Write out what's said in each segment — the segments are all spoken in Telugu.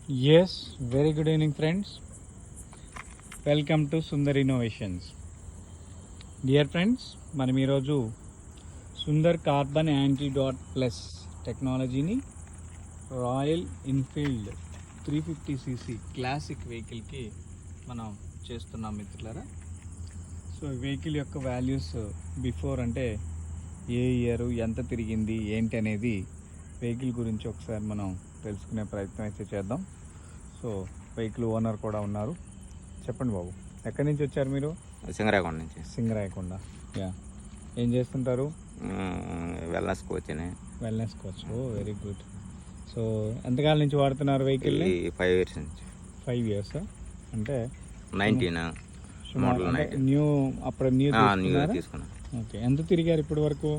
Yes, very good evening, friends. Welcome to Sundar Innovations. Dear friends, మనం ఈరోజు సుందర్ కార్బన్ యాంటీడాట్ ప్లస్ టెక్నాలజీని రాయల్ ఎన్ఫీల్డ్ 350cc క్లాసిక్ వెహికల్కి మనం చేస్తున్నాం మిత్రులారా. సో వెహికల్ యొక్క వాల్యూస్ బిఫోర్ అంటే ఏ ఇయర్ ఎంత తిరిగింది ఏంటి అనేది వెహికల్ గురించి ఒకసారి మనం తెలుసుకునే ప్రయత్నం అయితే చేద్దాం. సో వెహికల్ ఓనర్ కూడా ఉన్నారు. చెప్పండి బాబు, ఎక్కడి నుంచి వచ్చారు మీరు? సింగరాయకొండ నుంచి. సింగరాయకొండ, యా. ఏం చేస్తుంటారు? Wellness coach. వెల్నెస్ కోచ్, ఓ వెరీ గుడ్. సో ఎంతకాలం నుంచి వాడుతున్నారు వెహికల్? 5 years నుంచి. 5 years అంటే 19 మోడల్. న్యూ, అప్పుడు న్యూ తీసుకున్నా. ఓకే, ఎంత తిరిగారు ఇప్పటి వరకు?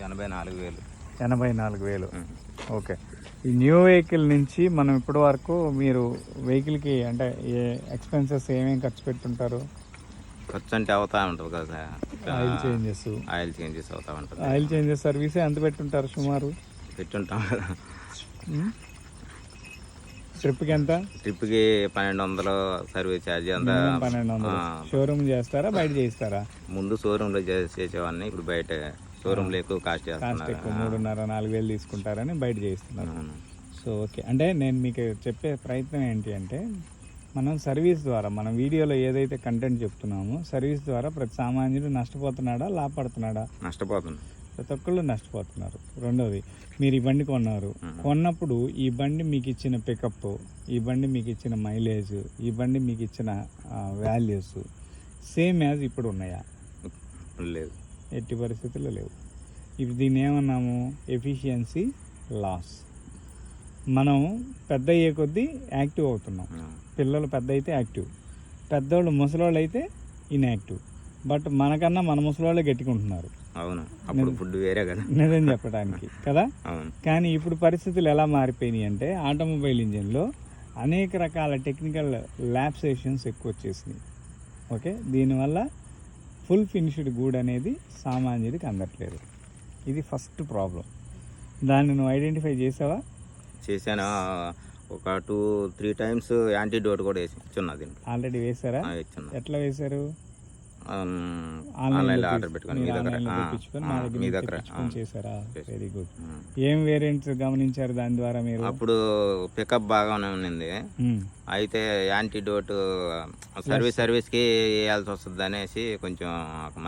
84,000. 84,000. ఓకే. ఈ న్యూ వెహికల్ నుంచి మనం ఇప్పటి వరకు మీరు వెహికల్కి అంటే ఏ ఎక్స్పెన్సెస్ ఏమేమి ఖర్చు పెట్టుంటారు? ఖర్చు అంటే అవుతా ఉంటుంది కదా. ఆయిల్ చేంజెస్ అవుతా ఉంటుంది. ఆయిల్ చేంజెస్ సర్వీసే ఎంత పెట్టుంటారు సుమారు? పెట్టుంటాం కదా. ట్రిప్కి ఎంత? ట్రిప్కి 1200 సర్వీస్ ఛార్జ్ అంతా. 1200. షోరూమ్ చేస్తారా బయట చేస్తారా? ముందు షోరూంలో చేసేవాడిని, ఇప్పుడు బయట షోరూంలో ఎక్కువ కాస్ట్ ఎక్కువ 3,500-4,000 తీసుకుంటారని బయట చేస్తున్నారు. సో ఓకే, అంటే నేను మీకు చెప్పే ప్రయత్నం ఏంటి అంటే మనం సర్వీస్ ద్వారా, మనం వీడియోలో ఏదైతే కంటెంట్ చెప్తున్నామో సర్వీస్ ద్వారా ప్రతి సామాన్యుడు నష్టపోతున్నాడా లాభపడుతున్నాడా? నష్టపోతున్నాడు. ప్రతి ఒక్కళ్ళు నష్టపోతున్నారు. రెండవది, మీరు ఈ బండి కొన్నప్పుడు ఈ బండి మీకు ఇచ్చిన పికప్, ఈ బండి మీకు ఇచ్చిన మైలేజ్, ఈ బండి మీకు ఇచ్చిన వాల్యూస్ సేమ్ యాజ్ ఇప్పుడు ఉన్నాయా? లేదు, ఎట్టి పరిస్థితుల్లో లేవు. ఇప్పుడు దీన్ని ఏమన్నాము? Efficiency loss. మనం పెద్ద అయ్యే కొద్దీ యాక్టివ్ అవుతున్నాం. పిల్లలు పెద్ద అయితే యాక్టివ్, పెద్దోళ్ళు ముసలోళ్ళు అయితే ఇన్యాక్టివ్. బట్ మనకన్నా మన ముసలోళ్ళే గట్టికుంటున్నారు. అవును, అప్పుడు ఫుడ్ వేరే కదా, నిజం చెప్పడానికి కదా. కానీ ఇప్పుడు పరిస్థితులు ఎలా మారిపోయినాయి అంటే ఆటోమొబైల్ ఇంజిన్లో అనేక రకాల టెక్నికల్ ల్యాబ్సేషన్స్ ఎక్కువ వచ్చేసినాయి. ఓకే, దీనివల్ల ఫుల్ ఫినిష్డ్ గూడ్ అనేది సామాన్యుడికి అందట్లేదు. ఇది ఫస్ట్ ప్రాబ్లం. దాన్ని నువ్వు ఐడెంటిఫై చేసావా? చేశాను. ఒక 2-3 times యాంటీడోట్ కూడా ఇచ్చున్నా. దీనికి ఆల్రెడీ వేసారా? ఎట్లా వేశారు? ఆన్లైన్లో ఆర్డర్ పెట్టుకొని మీ దగ్గర చేశారా? Very good. ఏం వేరియంట్స్ గమనించారు దాని ద్వారా మీరు? అప్పుడు పికప్ బాగానే ఉన్నింది. అయితే యాంటీడోట్ సర్వీస్కి వేయాల్సి వస్తుంది అనేసి కొంచెం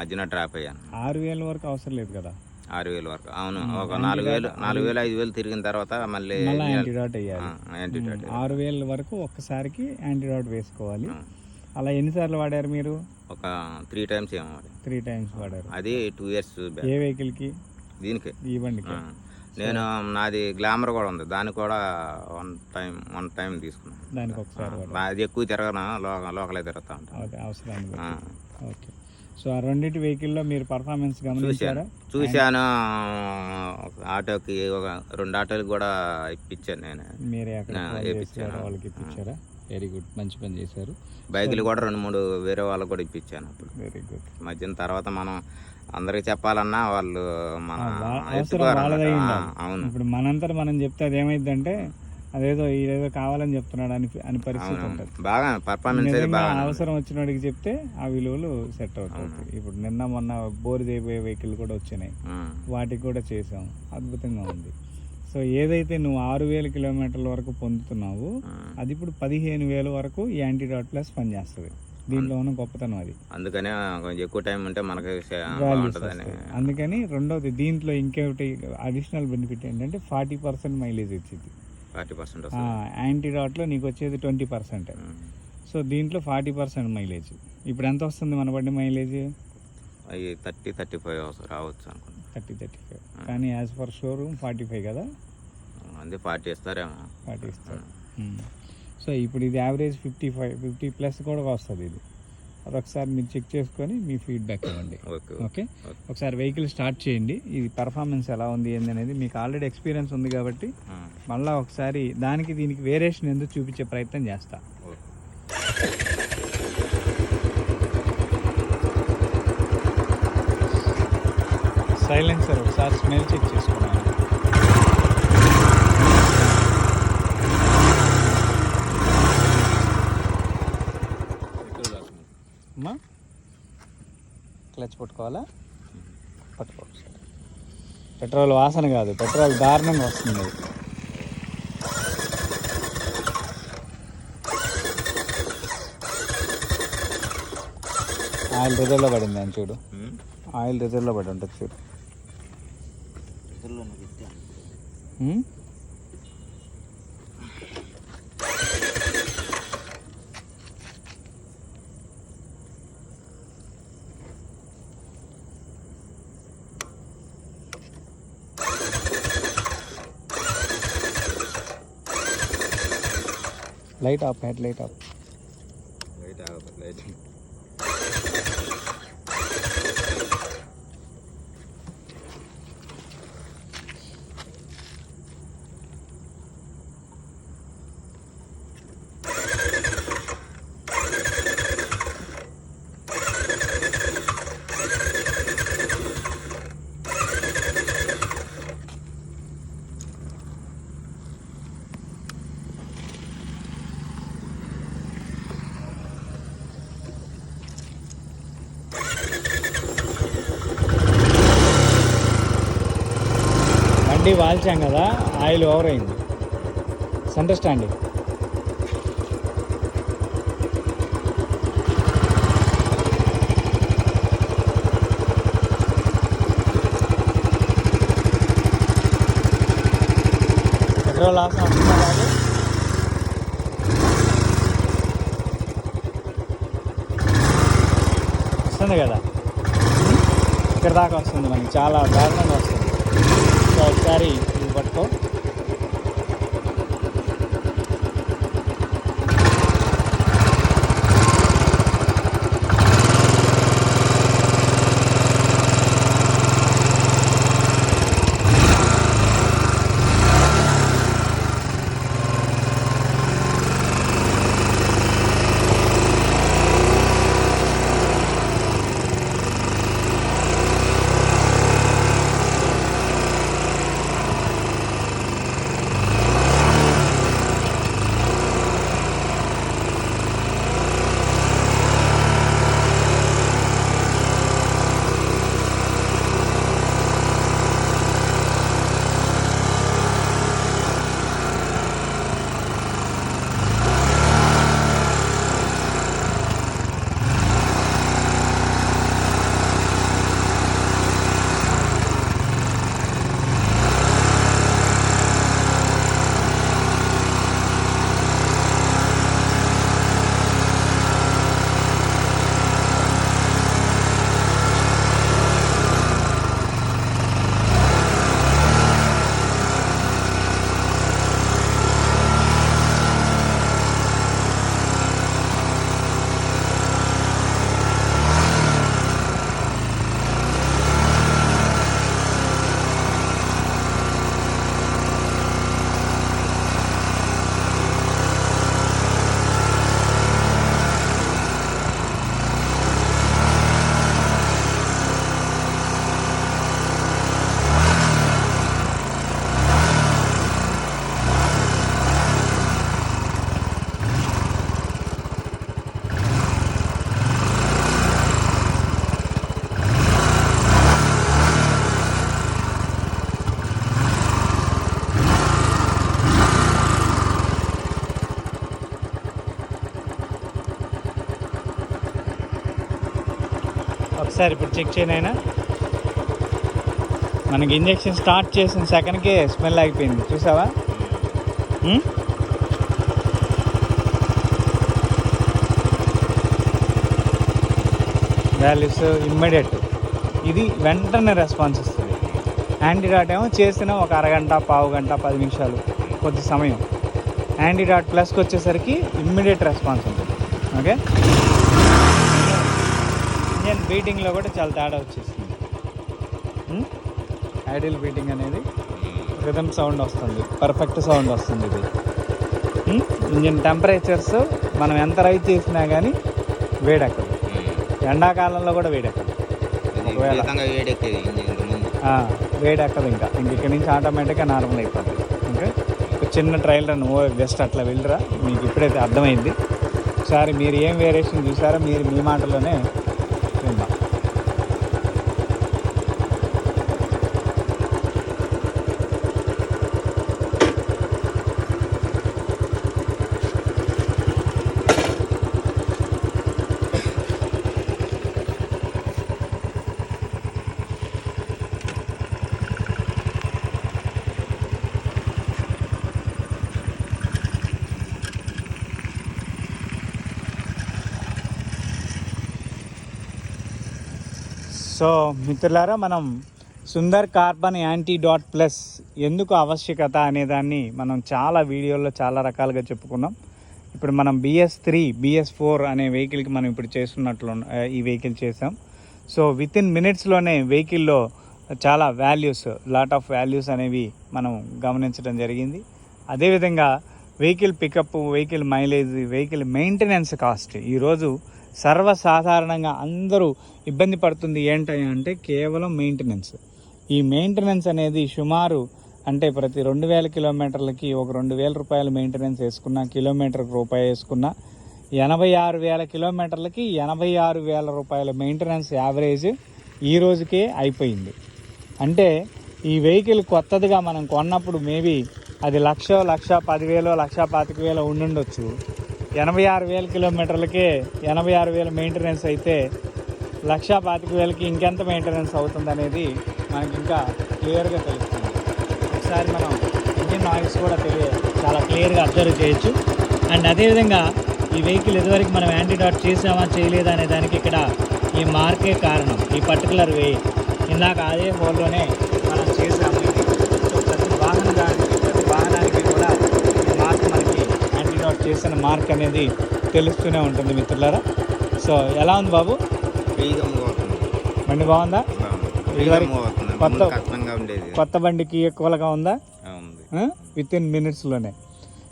మధ్యన డ్రాప్ అయ్యాను. 6,000 వరకు అవసరం లేదు కదా? 6,000 వరకు. అవును, ఒక 4,000-5,000 తిరిగిన తర్వాత మళ్ళీ యాంటీడాట్ వేయాలి. 6,000 వరకు ఒక్కసారికి యాంటీడాట్ వేసుకోవాలి. అలా ఎన్నిసార్లు వాడారు మీరు? ఒక 3 times ఏమో వాడారు. 3 times వాడారు. అది 2 years. ఏ వెహికల్కి? దీనికి, ఈ బండికి. నేను నాది గ్లామర్ కూడా ఉంది, దానికి కూడా వన్ టైం తీసుకున్నాను. దానికి ఒకసారి అది ఎక్కువ తిరగను, లోకలే తిరుగుతా ఉంటాను. అవసరాన్ని. ఓకే. సో ఆ రెండింటి వెహికల్లో మీరు పర్ఫార్మెన్స్ గమనించారా? చూశాను. ఆటోకి ఒక 2 ఆటోలకు కూడా ఇప్పించాను నేను. మీరే అక్కడ వాళ్ళకి ఇప్పించారా? వెరీ గుడ్, మంచి పని చేశారు. బైకులు కూడా 2-3 వేరే వాళ్ళకి కూడా ఇప్పించాను అప్పుడు. Very good. మధ్యన తర్వాత మనం అందరికి చెప్పాలన్నా వాళ్ళు మన అవును. ఇప్పుడు మనంతటా మనం చెప్తే అది ఏమైందంటే అదేదో ఇదేదో కావాలని చెప్తున్నాడు అని పరిస్థితి ఉంటుంది. బాగా పర్ఫార్మెన్స్ అవసరం వచ్చిన వాడికి చెప్తే ఆ విలువలు సెట్ అవుతాయి. ఇప్పుడు నిన్న మొన్న బోర్ చేయబోయే వెహికల్ కూడా వచ్చినాయి, వాటికి కూడా చేసాం. అద్భుతంగా ఉంది. సో ఏదైతే నువ్వు 6,000 కిలోమీటర్ల వరకు పొందుతున్నావు, అది ఇప్పుడు 15,000 వరకు ఈ యాంటీడాట్ ప్లస్ పనిచేస్తుంది. దీంట్లో ఉన్న గొప్పతనం అది. అందుకనే కొంచెం ఎక్కువ టైం ఉంటే మనకి. అందుకని రెండవది, దీంట్లో ఇంకొకటి అడిషనల్ బెనిఫిట్ ఏంటంటే 40% మైలేజ్ ఇచ్చింది. 40%. యాంటీడాట్లో నీకు వచ్చేది 20%. సో దీంట్లో 40% మైలేజ్. ఇప్పుడు ఎంత వస్తుంది మన బండి మైలేజ్? 30-35 రావచ్చు అనుకుంటా. 30-35. కానీ యాజ్ పర్ షోరూమ్ 45 కదా? అంతే, 40 ఇస్తారేమో. 40 ఇస్తారు. సో ఇప్పుడు ఇది యావరేజ్ 50+ కూడా వస్తుంది. ఇది అదొకసారి మీరు చెక్ చేసుకొని మీ ఫీడ్బ్యాక్ ఇవ్వండి. ఓకే, ఒకసారి వెహికల్ స్టార్ట్ చేయండి. ఇది పర్ఫార్మెన్స్ ఎలా ఉంది ఏంది అనేది మీకు ఆల్రెడీ ఎక్స్పీరియన్స్ ఉంది కాబట్టి మళ్ళీ ఒకసారి దానికి దీనికి వేరియేషన్ ఎందుకు చూపించే ప్రయత్నం చేస్తా. సైలెన్సర్ ఒకసారి స్మెల్ చెక్ చేసుకున్నాను. క్లచ్ పట్టుకోవాలా? పట్టుకో. పెట్రోల్ వాసన కాదు, పెట్రోల్ దారుణంగా వస్తుంది అది. ఆయిల్ రిజర్వ్లో పడింది అని చూడు, ఆయిల్ రిజర్వ్లో పడి ఉంటుంది చూడు. Light of, head light of. బండి వాల్చాం కదా, ఆయిల్ ఓవర్ అయింది. అండర్స్టాండింగ్. పెట్రోల్ వాసన వస్తుందా? కాదు, వస్తుంది కదా, ఇక్కడ దాకా వస్తుంది, మనకి చాలా దారుణంగా వస్తుంది. సో ఒకసారి ఇది పట్టుకో. ఒకసారి ఇప్పుడు చెక్ చేయనైనా. మనకి ఇంజెక్షన్ స్టార్ట్ చేసిన సెకండ్కే స్మెల్ అయిపోయింది, చూసావా? వాల్యూస్ ఇమ్మీడియట్, ఇది వెంటనే రెస్పాన్స్ ఇస్తుంది. యాంటీడాట్ ఏమో చేసిన ఒక అరగంట, పావు గంట, 10 నిమిషాలు, కొద్ది సమయం. యాంటీడాట్ ప్లస్కి వచ్చేసరికి ఇమ్మీడియట్ రెస్పాన్స్ ఉంటుంది. ఓకే, ఇంజన్ బీటింగ్లో కూడా చాలా తేడా వచ్చేస్తుంది. ఐడియల్ బీటింగ్ అనేది రిథమ్ సౌండ్ వస్తుంది, పర్ఫెక్ట్ సౌండ్ వస్తుంది. ఇది ఇంజిన్ టెంపరేచర్స్ మనం ఎంత రైజ్ చేసినా కానీ వేడెక్కదు. ఎండాకాలంలో కూడా వేడెక్కదు. ఒకవేళ వేడెక్కదు ఇంకా ఇక్కడి నుంచి ఆటోమేటిక్గా నార్మల్ అయిపోతుంది. ఓకే, ఒక చిన్న ట్రయల్ రన్ జస్ట్ అట్లా వెళ్ళరా, మీకు ఇప్పుడైతే అర్థమైంది. ఒకసారి మీరు ఏం వేరియేషన్ చూసారో మీరు మీ మాటలోనే విందాం. సో మిత్రులారా, మనం సుందర్ కార్బన్ యాంటీడాట్ ప్లస్ ఎందుకు ఆవశ్యకత అనేదాన్ని మనం చాలా వీడియోల్లో చాలా రకాలుగా చెప్పుకున్నాం. ఇప్పుడు మనం BS3 BS4 అనే వెహికల్కి మనం ఇప్పుడు చేస్తున్నట్లు ఈ వెహికల్ చేసాం. సో విత్ ఇన్ మినిట్స్లోనే వెహికల్లో చాలా లాట్ ఆఫ్ వాల్యూస్ అనేవి మనం గమనించడం జరిగింది. అదేవిధంగా vehicle pickup, vehicle mileage, vehicle maintenance cost ఈరోజు సర్వసాధారణంగా అందరూ ఇబ్బంది పడుతుంది ఏంటంటే కేవలం మెయింటెనెన్స్. ఈ మెయింటెనెన్స్ అనేది సుమారు అంటే ప్రతి 2000 కిలోమీటర్లకి ఒక 2000 రూపాయలు మెయింటెనెన్స్ వేసుకున్నా, కిలోమీటర్కి రూపాయి వేసుకున్నా 86,000 కిలోమీటర్లకి 86,000 రూపాయల మెయింటెనెన్స్ యావరేజ్ ఈ రోజుకే అయిపోయింది. అంటే ఈ వెహికల్ కొత్తదిగా మనం కొన్నప్పుడు మేబీ అది 1,10,000, 1,10,000, 1,25,000 ఉండుండొచ్చు. 86,000 కిలోమీటర్లకే 86,000 మెయింటెనెన్స్ అయితే 1,25,000కి ఇంకెంత మెయింటెనెన్స్ అవుతుంది అనేది మనకి ఇంకా క్లియర్గా తెలుస్తుంది. ఒకసారి మనం ఇంజిన్ నాయిస్ కూడా చాలా క్లియర్గా అబ్జర్వ్ చేయొచ్చు. అండ్ అదేవిధంగా ఈ వెహికల్ ఇదివరకు మనం యాంటీడాట్ చేసామా చేయలేదా అనే దానికి ఇక్కడ ఈ మార్కే కారణం. ఈ పర్టికులర్ వే ఇందాక అదే హోల్లోనే మనం చేసాము. సో ప్రతి వాహనానికి కూడా ఈ మార్క్ మనకి యాంటీడాట్ చేసిన మార్క్ అనేది తెలుస్తూనే ఉంటుంది మిత్రులారా. సో ఎలా ఉంది బాబు, బండి బాగుందా? కొత్త బండికి ఎక్కువగా ఉందా? With in మినిట్స్లోనే.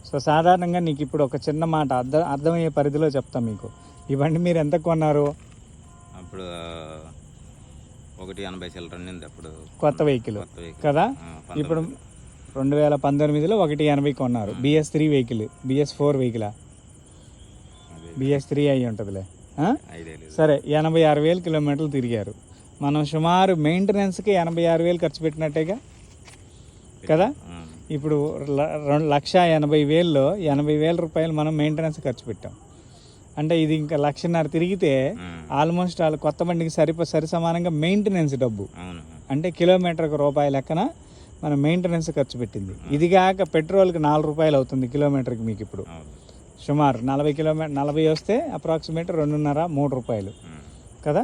సో సాధారణంగా నీకు ఇప్పుడు ఒక చిన్న మాట అర్థమయ్యే పరిధిలో చెప్తాం మీకు. ఈ బండి మీరు ఎంత కొన్నారు? అప్పుడు 180 చిల్లర ఉండింది అప్పుడు, కొత్త వెహికల్ కదా. ఇప్పుడు 2019లో 180 కొన్నారు. BS3 vehicle, BS4 వెహికలా? BS3 అయ్యి ఉంటుందిలే. సరే, 86,000 కిలోమీటర్లు తిరిగారు. మనం సుమారు మెయింటెనెన్స్కి 86,000 ఖర్చు పెట్టినట్టేగా కదా. ఇప్పుడు 1,80,000లో 80,000 రూపాయలు మనం మెయింటెనెన్స్ ఖర్చు పెట్టాం. అంటే ఇది ఇంకా 1,50,000 తిరిగితే ఆల్మోస్ట్ వాళ్ళ కొత్త బండికి సరి సమానంగా మెయింటెనెన్స్ డబ్బు. అంటే కిలోమీటర్కి రూపాయి లెక్కన మనం మెయింటెనెన్స్ ఖర్చు పెట్టింది. ఇది కాక పెట్రోల్కి 4 రూపాయలు అవుతుంది కిలోమీటర్కి. మీకు ఇప్పుడు సుమారు 40 వస్తే అప్రాక్సిమేట్ 2.5, 3 రూపాయలు కదా.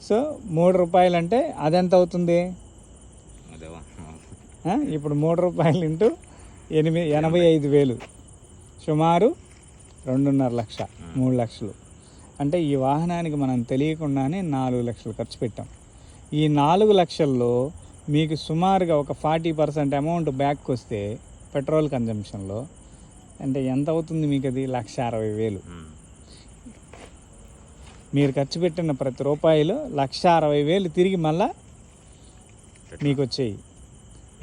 సో 3 రూపాయలు అంటే అదెంత అవుతుంది? ఇప్పుడు 3 రూపాయలు ఇంటూ 85,000 సుమారు 2.5 లక్ష, 3 లక్షలు. అంటే ఈ వాహనానికి మనం తెలియకుండానే 4 లక్షలు ఖర్చు పెట్టాం. ఈ 4 లక్షల్లో మీకు సుమారుగా ఒక 40% అమౌంట్ బ్యాక్ వస్తే పెట్రోల్ కన్జంప్షన్లో అంటే ఎంత అవుతుంది మీకు? అది 1,60,000. మీరు ఖర్చు పెట్టిన ప్రతి రూపాయలు 1,60,000 తిరిగి మళ్ళా మీకు వచ్చాయి.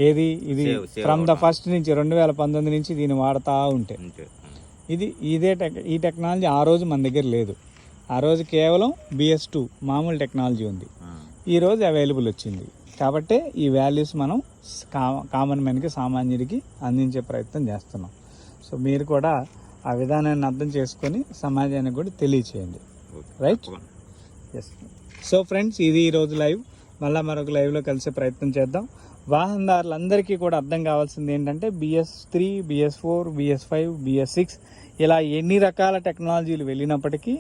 ఏది ఇది ఫ్రమ్ ద ఫస్ట్ నుంచి 2019 నుంచి దీన్ని వాడుతూ ఉంటే ఈ టెక్నాలజీ ఆ రోజు మన దగ్గర లేదు. ఆ రోజు కేవలం BS2 మామూలు టెక్నాలజీ ఉంది. ఈరోజు అవైలబుల్ వచ్చింది కాబట్టి ఈ వాల్యూస్ మనం కామన్ మ్యాన్కి, సామాన్యుడికి అందించే ప్రయత్నం చేస్తున్నాం. సో మీరు కూడా ఆ విధానాన్ని అర్థం చేసుకొని సమాజానికి కూడా తెలియచేయండి. రైట్? ఎస్. సో ఫ్రెండ్స్, ఇది ఈరోజు లైవ్. మళ్ళీ మరొక లైవ్లో కలిసే ప్రయత్నం చేద్దాం. వాహనదారులందరికీ కూడా అర్థం కావాల్సింది ఏంటంటే BS3, BS4, BS5, BS6 ఇలా ఎన్ని రకాల టెక్నాలజీలు వెళ్ళినప్పటికీ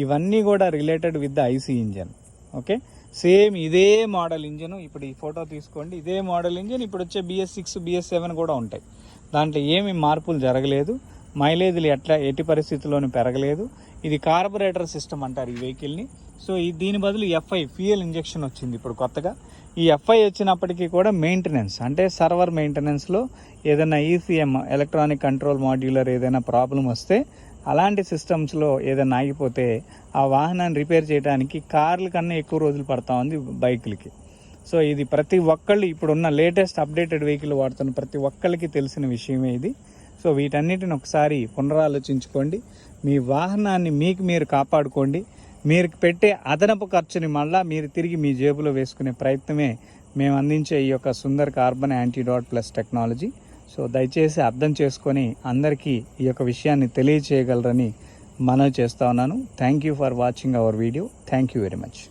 ఇవన్నీ కూడా related with the IC engine. Okay, same ఇదే మోడల్ ఇంజన్. ఇప్పుడు ఈ ఫోటో తీసుకోండి, ఇదే మోడల్ ఇంజన్ ఇప్పుడు వచ్చే BS6, BS7 కూడా ఉంటాయి. దాంట్లో ఏమి మార్పులు జరగలేదు. మైలేజ్లు ఎట్టి పరిస్థితుల్లోనూ పెరగలేదు. ఇది కార్బొరేటర్ సిస్టమ్ అంటారు ఈ వెహికల్ని. సో దీని బదులు FI ఫ్యూయల్ ఇంజెక్షన్ వచ్చింది ఇప్పుడు కొత్తగా. ఈ FI వచ్చినప్పటికీ కూడా మెయింటెనెన్స్ అంటే సర్వర్ మెయింటెనెన్స్లో ఏదైనా ECM, ఎలక్ట్రానిక్ కంట్రోల్ మాడ్యులర్ ఏదైనా ప్రాబ్లం వస్తే, అలాంటి సిస్టమ్స్లో ఏదైనా ఆగిపోతే ఆ వాహనాన్ని రిపేర్ చేయడానికి కార్ల కన్నా ఎక్కువ రోజులు పడతా ఉంది బైకులకి. సో ఇది ప్రతి ఒక్కళ్ళు ఇప్పుడున్న లేటెస్ట్ అప్డేటెడ్ వెహికల్ వాడుతున్న ప్రతి ఒక్కళ్ళకి తెలిసిన విషయమే ఇది. సో వీటన్నిటిని ఒకసారి పునరాలోచించుకోండి. మీ వాహనాన్ని మీరు కాపాడుకోండి. మీరు పెట్టే అదనపు ఖర్చుని మళ్ళీ మీరు తిరిగి మీ జేబులో వేసుకునే ప్రయత్నమే మేము అందించే ఈ యొక్క Sundar carbon antidote plus technology. So దయచేసి అర్థం చేసుకొని అందరికీ ఈ యొక్క విషయాన్ని తెలియచేయగలరని మనవి చేస్తా ఉన్నాను. Thank you for watching our video. Thank you very much.